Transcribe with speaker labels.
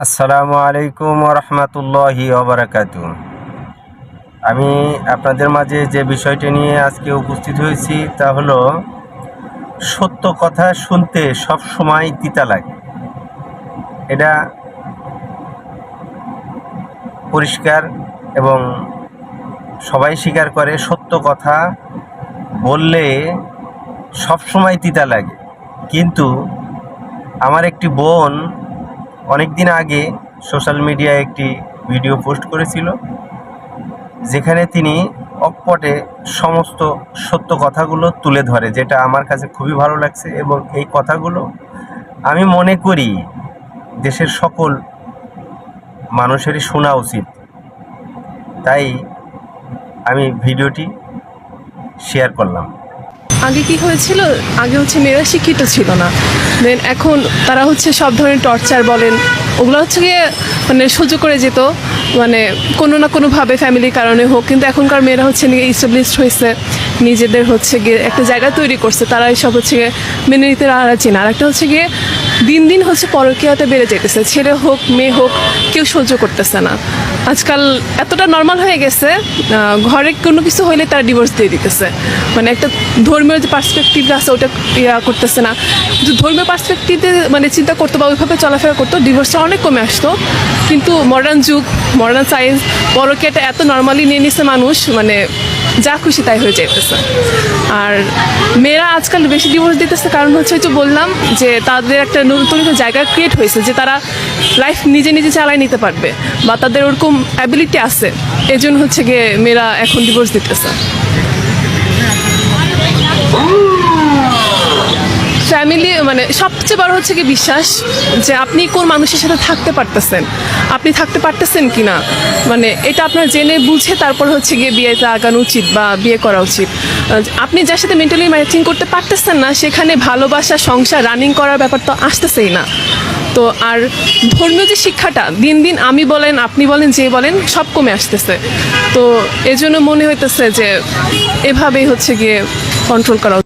Speaker 1: আসসালামু আলাইকুম রহমতুল্লাহি ওবারাকাতু। আমি আপনাদের মাঝে যে বিষয়টি নিয়ে আজকে উপস্থিত হয়েছি তা হলো সত্য কথা শুনতে সব সময় তিতা লাগে। এটা পরিষ্কার এবং সবাই স্বীকার করে, সত্য কথা বললে সব সময় তিতা লাগে। কিন্তু আমার একটি বোন অনেক দিন আগে সোশ্যাল মিডিয়ায় একটি ভিডিও পোস্ট করেছিল, যেখানে তিনি অকপটে সমস্ত সত্য কথাগুলো তুলে ধরে, যেটা আমার কাছে খুবই ভালো লাগছে। এবং এই কথাগুলো আমি মনে করি দেশের সকল মানুষেরই শোনা উচিত। তাই আমি ভিডিওটি শেয়ার করলাম।
Speaker 2: আগে কি হয়েছিল, আগে মেয়েরা শিক্ষিত ছিল না, দেন এখন তারা সব ধরনের টর্চার বলেন ওগুলো গিয়ে সহ্য করে যেত, কোনো না কোনোভাবে ফ্যামিলির কারণে হোক। কিন্তু এখনকার মেয়েরা নিয়ে ইস্টাবলিশড হয়েছে, নিজেদের গিয়ে একটা জায়গা তৈরি করছে, তারা এইসব গিয়ে মেনে নিতে রাজি না। আর একটা গিয়ে দিন দিন পরকীয়াটা বেড়ে যেতেছে, ছেলে হোক মেয়ে হোক কেউ সহ্য করতেছে না। আজকাল এতটা নর্মাল হয়ে গেছে, ঘরে কোনো কিছু হইলে তারা ডিভোর্স দিয়ে দিতেছে। একটা ধর্মীয় যে পার্সপেক্টিভ আছে ওটা করতেছে না, কিন্তু ধর্মীয় পার্সপেক্টিভে চিন্তা করতো বা ওইভাবে চলাফেরা করতো, ডিভোর্সটা অনেক কমে আসতো। কিন্তু মডার্ন যুগ, মডার্ন সায়েন্স, পরকীয়াটা এত নর্মালি নিয়ে নিচ্ছে মানুষ, যা খুশি তাই হয়ে যাইতেছে। আর মেয়েরা আজকাল বেশি ডিভোর্স দিতেছে, কারণ তো বললাম যে তাদের একটা নতুন জায়গা ক্রিয়েট হয়েছে যে তারা লাইফ নিজে নিজে চালাই নিতে পারবে বা তাদের ওরকম অ্যাবিলিটি আছে, এই জন্য গিয়ে মেয়েরা এখন ডিভোর্স দিতেছে। ফ্যামিলি সবচেয়ে বড় কি বিশ্বাস, যে আপনি কোন মানুষের সাথে থাকতে পারতেছেন, আপনি থাকতে পারতেছেন কি না, এটা আপনার জেনে বুঝে তারপর গিয়ে বিয়েতে আগানো উচিত বা বিয়ে করা উচিত। আপনি যার সাথে মেন্টালি ম্যাচিং করতে পারতেছেন না, সেখানে ভালোবাসা, সংসার রানিং করার ব্যাপার তো আসতেছেই না। তো আর ধর্মীয় যে শিক্ষাটা দিন দিন আমি বলেন আপনি বলেন যে বলেন সব কমে আসতেছে। তো এজন্য মনে হইতেছে যে এভাবেই গিয়ে কন্ট্রোল করা।